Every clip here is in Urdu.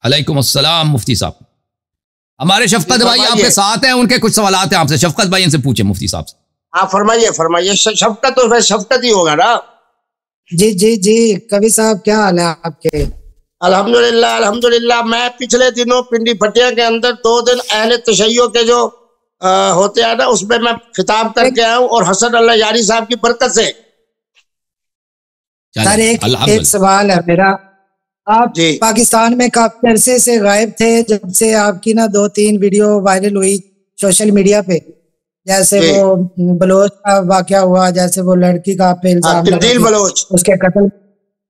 علیکم السلام مفتی صاحب. ہمارے شفقت بھائی آپ کے ساتھ ہیں, ان کے کچھ سوالات ہیں آپ سے. شفقت بھائی ان سے پوچھیں مفتی صاحب سے. ہاں فرمائیے. شفقت تو شفقت ہی ہوگا نا. جی کبھی صاحب کیا حال ہے آپ کے؟ الحمدللہ. میں پچھلے دنوں پنڈی پھٹیا کے اندر 2 دن اہل تشیع کے جو ہوتے ہیں نا, اس میں خطاب کر کے آیا ہوں, اور حسن اللہ یاری صاحب کی برکت سے. سر ایک سوال ہے میرا. آپ پاکستان میں کافی عرصے سے غائب تھے, جب سے آپ کی نا 2-3 ویڈیو وائرل ہوئی سوشل میڈیا پہ, جیسے وہ بلوچ کا واقعہ ہوا, جیسے وہ لڑکی کا پہ الزام اس کے قتل,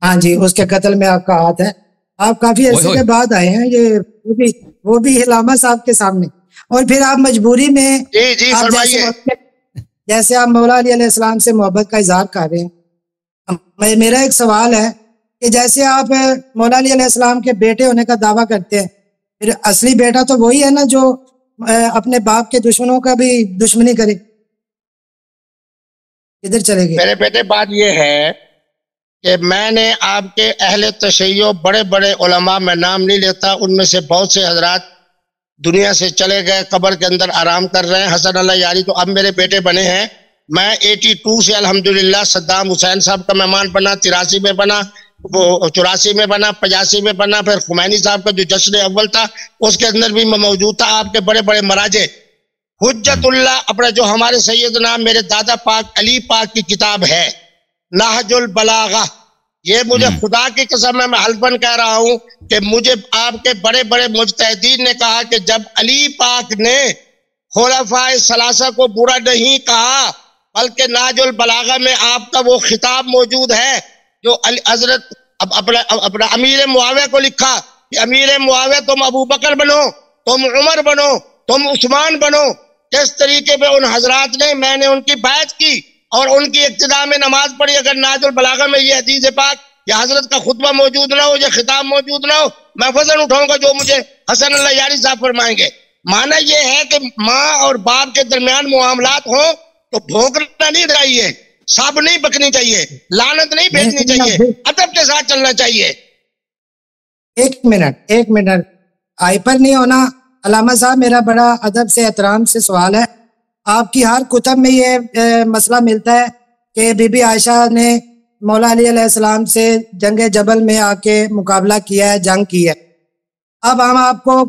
ہاں جی اس کے قتل میں آپ کا ہاتھ ہے. آپ کافی عرصے کے بعد آئے ہیں, یہ وہ بھی علامہ صاحب کے سامنے, اور پھر آپ مجبوری میں جیسے آپ مولا علی علیہ السلام سے محبت کا اظہار کر رہے ہیں. میرا ایک سوال ہے کہ جیسے آپ مولا علی علیہ السلام کے بیٹے ہونے کا دعویٰ کرتے ہیں, پھر اصلی بیٹا تو وہی ہے نا جو اپنے باپ کے دشمنوں کا بھی دشمنی کرے, ادھر چلے گئے. میرے بیٹے بات یہ ہے کہ میں نے آپ کے اہل تشیع بڑے بڑے علماء, میں نام نہیں لیتا, ان میں سے بہت سے حضرات دنیا سے چلے گئے, قبر کے اندر آرام کر رہے ہیں. حسن اللہ یاری تو اب میرے بیٹے بنے ہیں. میں 82 سے الحمدللہ صدام حسین صاحب کا مہمان بنا, 83 میں بنا, 84 میں بنا, 85 میں بنا, پھر خمینی صاحب کا جو جشن اول تھا اس کے اندر بھی میں موجود تھا. آپ کے بڑے بڑے مراجع حجت اللہ اپنا جو ہمارے سیدنا میرے دادا پاک علی پاک کی کتاب ہے نہج البلاغہ, یہ مجھے خدا کی قسم ہے, میں حلفاً کہہ رہا ہوں کہ مجھے آپ کے بڑے بڑے مجتہدین نے کہا کہ جب علی پاک نے خلفائے ثلاثہ کو برا نہیں کہا, بلکہ نہج البلاغہ میں آپ کا وہ خطاب موجود ہے جو حضرت اپنا امیر معاویہ کو لکھا کہ امیر معاویہ تم ابو بکر بنو, تم عمر بنو, تم عثمان بنو. کس طریقے پہ ان حضرات نے, میں نے ان کی بیعت کی اور ان کی اقتداء میں نماز پڑھی. اگر نہج البلاغہ میں یہ حدیث پاک یا حضرت کا خطبہ موجود نہ ہو, یہ خطاب موجود نہ ہو, میں فضل اٹھاؤں گا جو مجھے حسن اللہ یاری صاحب فرمائیں گے. معنی یہ ہے کہ ماں اور باپ کے درمیان معاملات ہوں تو بھونکنا نہیں چاہیے, سب نہیں بکنی چاہیے, لعنت نہیں بھیجنی چاہیے, ادب کے ساتھ چلنا چاہیے. ایک منٹ ہائپر نہیں ہونا. علامہ صاحب میرا بڑا ادب سے احترام سے سوال ہے, آپ کی ہر کتب میں یہ مسئلہ ملتا ہے کہ بی بی عائشہ نے مولا علی علیہ السلام سے جنگ جبل میں آ کے مقابلہ کیا ہے, جنگ کی ہے. اب ہم آپ کو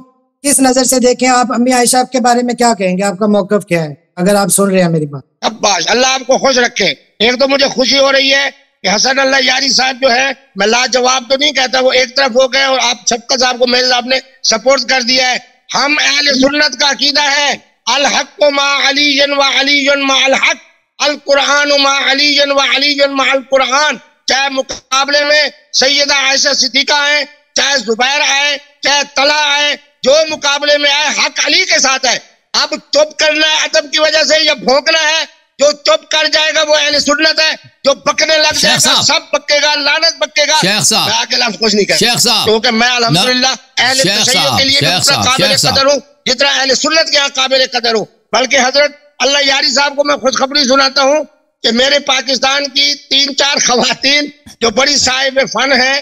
کس نظر سے دیکھیں, آپ امی عائشہ کے بارے میں کیا کہیں گے, آپ کا موقف کیا ہے اگر آپ سن رہے ہیں میری بات؟ اباش اللہ آپ کو خوش رکھے. ایک تو مجھے خوشی ہو رہی ہے کہ حسن اللہ یاری صاحب جو ہے, میں لاجواب تو نہیں کہتا, وہ ایک طرف ہو گئے اور آپ شفقت صاحب کو میرے صاحب نے سپورٹ کر دیا ہے. ہم اہل سنت کا عقیدہ ہے الحق مع علی و علی مع الحق, القرآن مع علی و علی مع القرآن. چاہے مقابلے میں سیدہ عائشہ صدیقہ آئے, چاہے زبیر آئے, چاہے طلحہ آئے, جو مقابلے میں آئے حق علی کے ساتھ ہے. اب چپ کرنا ہے ادب کی وجہ سے یا بھونکنا ہے, جو چپ کر جائے گا وہ اہل سنت ہے, جو بکنے لگ جائے گا سب بکے گا, لعنت بکے گا. میں آگے لفظ کچھ نہیں کہتا کیونکہ میں الحمدللہ اہل تشیع کے لیے بھی اتنا قابل قدر ہوں جتنا اہل سنت کے یہاں قابل قدر ہوں. بلکہ حضرت اللہ یاری صاحب کو میں خوشخبری سناتا ہوں کہ میرے پاکستان کی 3-4 خواتین جو بڑی صاحب فن ہیں,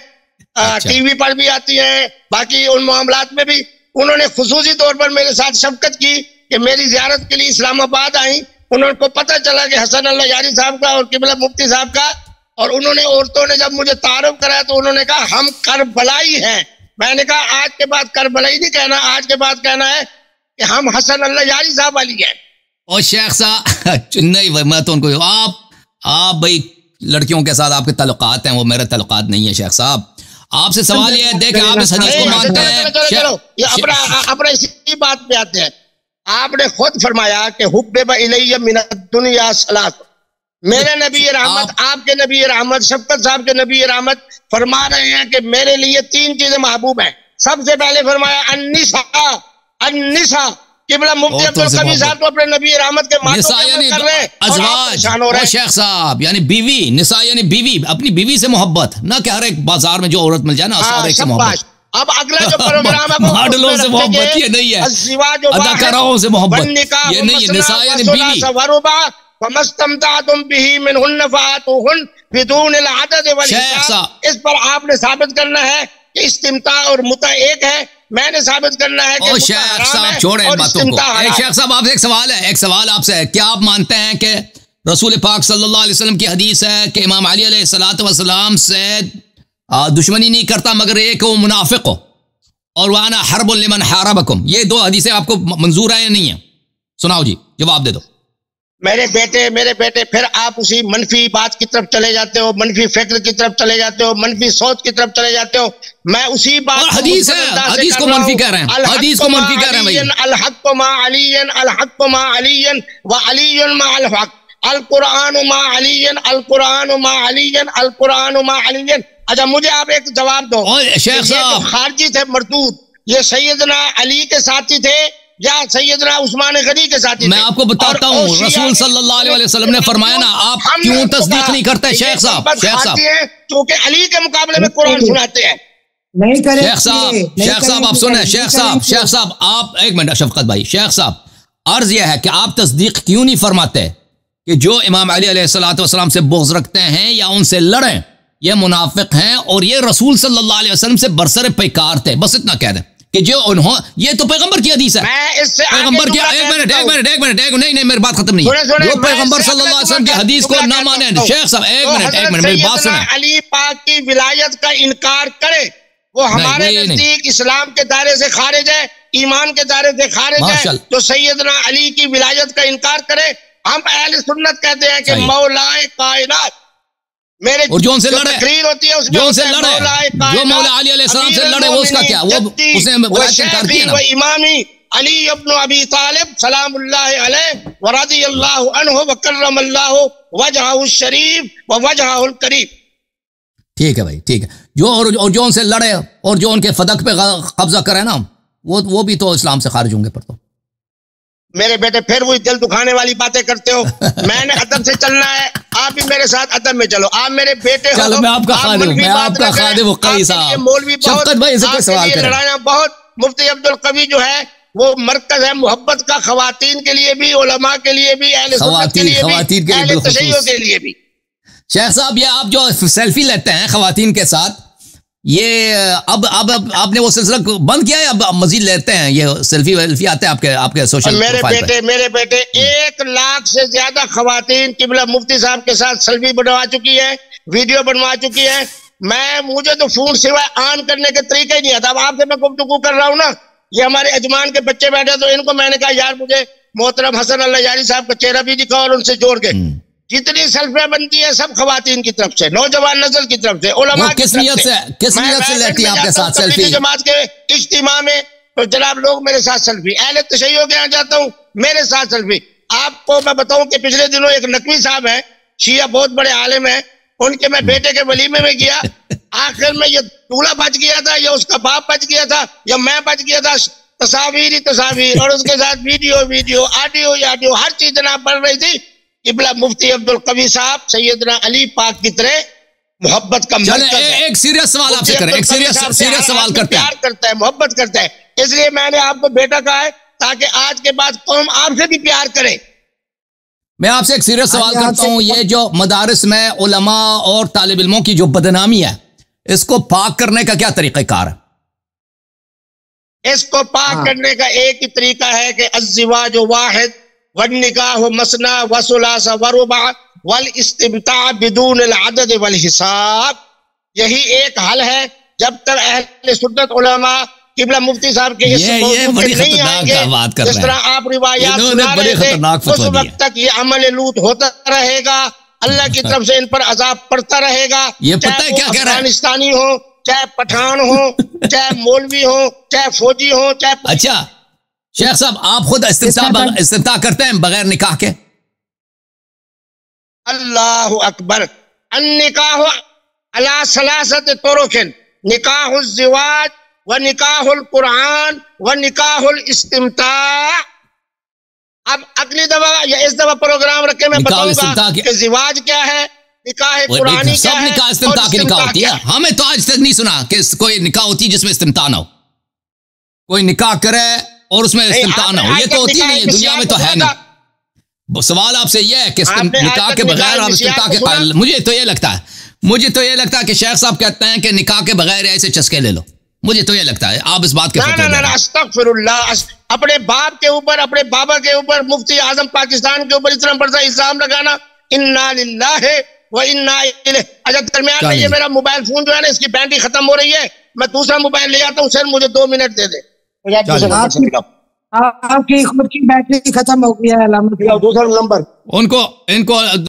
ٹی وی پر بھی آتی ہیں, باقی ان معاملات میں بھی, انہوں نے خصوصی طور پر میرے ساتھ شفقت کی کہ میری زیارت کے لیے اسلام آباد آئیں. انہوں کو پتہ چلا کہ حسن اللہ یاری صاحب کا اور قبلہ مفتی صاحب کا, اور انہوں نے عورتوں نے جب مجھے تعارف کرایا تو انہوں نے کہا ہم کربلائی ہیں. میں نے کہا آج کے بعد کربلائی نہیں کہنا, آج کے بعد کہنا ہے کہ ہم حسن اللہ یاری صاحب والی ہیں. اور شیخ صاحب نہیں, میں تو ان کو آپ بھائی لڑکیوں کے ساتھ آپ کے تعلقات ہیں, وہ میرے تعلقات نہیں ہیں. شیخ صاحب آپ سے سوال یہ ہے, دیکھیں آپ اس حدیث کو مانتے ہیں, اپنا اسی بات پہ آتے ہیں. آپ نے خود فرمایا کہ حبب الی من الدنیا ثلاث, میرے نبی رحمت, آپ کے نبی رحمت, شفقت صاحب کے نبی رحمت فرما رہے ہیں کہ میرے لیے 3 چیزیں محبوب ہیں. سب سے پہلے فرمایا النساء. قبلہ مفتی عبدالقوی صاحب تو اپنے نبی رحمت کے ماتوں پہ کر رہے ہیں, ازواج اور شیخ صاحب یعنی بیوی, نساء یعنی بیوی, اپنی بیوی سے محبت, نہ کہ ہر ایک بازار میں جو عورت مل جائے نا ہر ایک سے محبت. اب اگلا جو پروگرام ہے ماڈلوں سے محبت یہ نہیں ہے, اداکاروں سے محبت یہ نہیں ہے, نساء یعنی بیوی. فَمَسْتَمْتَعْتُمْ بِهِ مِنْهُنَّ فَآتُوهُنَّ بِدُونِ الْعَدَدِ وَالْحِسَابِ. اس پر آپ نے ثابت کرنا ہے کہ استمتاع اور متع ایک ہے، میں نے ثابت کرنا ہے کہ شیخ صاحب چھوڑیں ان باتوں کو. شیخ صاحب آپ سے ایک سوال آپ سے ہے، کیا آپ مانتے ہیں کہ رسول پاک صلی اللہ علیہ وسلم کی حدیث ہے کہ امام علی علیہ السلام سے دشمنی نہیں کرتا مگر ایک وہ منافق ہو، اور وانا حرب لمن حاربکم، یہ دو حدیثیں آپ کو منظور ہیں یا نہیں ہیں؟ سناؤ جی، جواب دے دو. میرے بیٹے پھر آپ اسی منفی بات کی طرف چلے جاتے ہو، منفی فکر کی طرف چلے جاتے ہو، منفی سوچ کی طرف چلے جاتے ہو. میں اسی بات حدیث ہے، حدیث کو منفی کہہ رہے ہیں، حدیث کو منفی کہہ رہے ہیں بھائی. الحق مع علی، الحق مع علی وعلی مع الحق، القرآن مع علی، القرآن مع علی، القرآن مع علی. اچھا مجھے آپ ایک جواب دو، شیخ صاحب خارجی تھے مردود، یہ سیدنا علی کے ساتھی تھے یا سیدنا عثمان غنی کے ساتھی؟ میں آپ کو بتاتا ہوں، رسول صلی اللہ علیہ وسلم نے فرمایا نا، آپ کیوں تصدیق نہیں کرتے شیخ صاحب؟ کیونکہ علی کے مقابلے میں قرآن سناتے ہیں. نہیں کریں شیخ صاحب آپ سنیں، شیخ صاحب آپ ایک منٹ، شفقت بھائی، شیخ صاحب عرض یہ ہے کہ آپ تصدیق کیوں نہیں فرماتے کہ جو امام علی علیہ السلام سے بغض رکھتے ہیں یا ان سے لڑیں یہ منافق ہیں، اور یہ رسول صلی اللہ علیہ وسلم سے برسر پیکار تھے. بس اتنا کہہ دیں کہ جو انہوں، یہ تو پیغمبر کی حدیث ہے، پیغمبر کی. ایک منٹ نہیں میری بات ختم نہیں ہے. جو پیغمبر صلی اللہ علیہ وسلم کی حدیث کو نہ مانیں، شیخ صاحب ایک منٹ میری بات سنیں. علی پاک کی ولایت کا انکار کرے وہ ہمارے نزدیک اسلام کے دائرے سے خارج ہے، ایمان کے دائرے سے خارج ہے. تو سیدنا علی کی ولایت کا انکار کرے. ہم اہل سنت کہتے ہیں کہ مولا کائنات، میرے اور جو ان سے لڑے، تقریر ہوتی ہے اس میں جو ان سے لڑے، جو مولا علی علیہ السلام سے لڑے، وہ اس کا کیا؟ وہ اس نے ولایت انکار کیا نا. و امامی علی ابن ابی طالب سلام اللہ علیہ ورضی اللہ عنہ وکرم اللہ وجہہ الشریف ووجہہ الکریم. ٹھیک ہے بھائی، ٹھیک ہے. جو ان سے لڑے اور جو ان کے فدق پہ قبضہ کرے نا، وہ بھی تو اسلام سے خارج ہوں گے. پر تو میرے بیٹے پھر وہی دل دکھانے والی باتیں کرتے ہو. میں نے ادب سے چلنا ہے، آپ بھی میرے ساتھ ادب میں چلو. آپ میرے بیٹے ہو، چلو میں آپ کا خادم، میں آپ کا خادم قی صاحب. مولوی شفقت بھائی سے کوئی سوال کریں. لڑائیاں بہت. مفتی عبدالقوی جو ہے وہ مرکز ہے محبت کا، خواتین کے لیے بھی، علماء کے لیے بھی، اہل سنت کے لیے بھی، اہل تشیع کے لیے بھی. شیخ صاحب یہ آپ جو سیلفی لیتے ہیں خواتین کے ساتھ، یہ اب آپ نے وہ سلسلہ بند کیا ہے؟ اب مزید لیتے ہیں یہ سیلفی ویلفی آتے ہیں آپ کے سوشل پروفائل پہ؟ میرے بیٹے 1 لاکھ سے زیادہ خواتین قبلہ مفتی صاحب کے ساتھ سیلفی بنوا چکی ہے، ویڈیو بنوا چکی ہے. مجھے تو فون سوائے آن کرنے کے طریقے ہی نہیں آتا. اب آپ سے میں گفتگو کر رہا ہوں نا، یہ ہمارے اجمان کے بچے بیٹھے، تو ان کو میں نے کہا یار مجھے محترم حسن اللہ یاری صاحب کا چہرہ بھی دکھاؤ اور ان سے جوڑ کے. جتنی سیلفیاں بنتی ہے سب خواتین کی طرف سے، نوجوان نسل کی طرف سے، علماء کی طرف سے. کس نیت سے لیتی ہیں آپ کے ساتھ سیلفی؟ جماعت کے اجتماع میں تو جناب لوگ میرے ساتھ سیلفی، اہل تشیع کے یہاں جاتا ہوں میرے ساتھ سیلفی. آپ کو میں بتاؤں کہ پچھلے دنوں ایک نقوی صاحب ہیں، شیعہ بہت بڑے عالم ہیں، ان کے میں بیٹے کے ولیمے میں گیا. آخر میں یہ دولہا بچ گیا تھا یا اس کا باپ بچ گیا تھا یا میں بچ گیا تھا. تصاویر ہی تصاویر اور اس کے ساتھ ویڈیو آڈیو ہر چیز جناب بڑھ رہی تھی. قبلہ مفتی عبدالقوی صاحب سیدنا علی پاک کی طرح محبت کا مرکز ہے. ایک سیریس سوال آپ سے کریں، ایک سیریس سوال کرتے ہیں. پیار کرتا ہے، محبت کرتا ہے، اس لیے میں نے آپ کو بیٹا کہا ہے تاکہ آج کے بعد قوم آپ سے بھی پیار کرے. میں آپ سے ایک سیریس سوال کرتا ہوں، یہ جو مدارس میں علماء اور طالب علموں کی جو بدنامی ہے، اس کو پاک کرنے کا کیا طریقہ کار ہے؟ اس کو پاک کرنے کا ایک ہی طریقہ ہے کہ الزواج واحد والنکاح مثنی وثلاث ورباع والاستمتاع بدون العدد والحساب. یہی ایک حل ہے. جب تک اہل سنت علماء قبلہ مفتی صاحب کے اس موضوع پہ نہیں آئیں گے، جس طرح آپ روایات سنا رہے تھے، اس وقت تک یہ عمل لوط ہوتا رہے گا. اللہ کی طرف سے ان پر عذاب پڑتا رہے گا. یہ پتہ ہے کیا کہہ رہا ہے؟ افغانستانی ہو، چاہے پٹھان ہو، چاہے مولوی ہو، چاہے فوجی ہو، چاہے. اچھا شیخ صاحب آپ خود استمتاع کرتے ہیں بغیر نکاح کے؟ اللہ اکبر. النکاح علی ثلاثۃ طرق، نکاح الزواج ونکاح القرآن ونکاح الاستمتاع. اب اگلی دفعہ یا اس دفعہ پروگرام رکھے میں بتاؤں گا کہ زواج کیا ہے، نکاح قرآنی کیا ہے، نکاح استمتاع کی نکاح ہوتی ہے. ہمیں تو آج تک نہیں سنا کہ کوئی نکاح ہوتی ہے جس میں استمتاع نہ ہو. کوئی نکاح کرے اور اس میں استمتاع نہ ہو، یہ تو ہوتی نہیں ہے، دنیا میں تو ہے نہیں. سوال آپ سے یہ ہے کہ نکاح کے بغیر آپ استمتاع کے قائل، مجھے تو یہ لگتا ہے مجھے تو یہ لگتا ہے کہ شیخ صاحب کہتے ہیں کہ نکاح کے بغیر ایسے چسکے لے لو، مجھے تو یہ لگتا ہے آپ اس بات کے استغفر اللہ، اپنے باپ کے اوپر، اپنے بابا کے اوپر، مفتی اعظم پاکستان کے اوپر اتنا بڑا الزام لگانا، انا للہ و انا الیہ۔ اچھا درمیان میں یہ میرا موبائل فون جو ہے نا اس کی بیٹری ختم ہو رہی ہے، میں دوسرا موبائل لے آتا ہوں، سر مجھے 2 منٹ دے دے۔ آپ کی خود کی بیٹری ختم ہو گئی ہے، دوسرا نمبر ان کو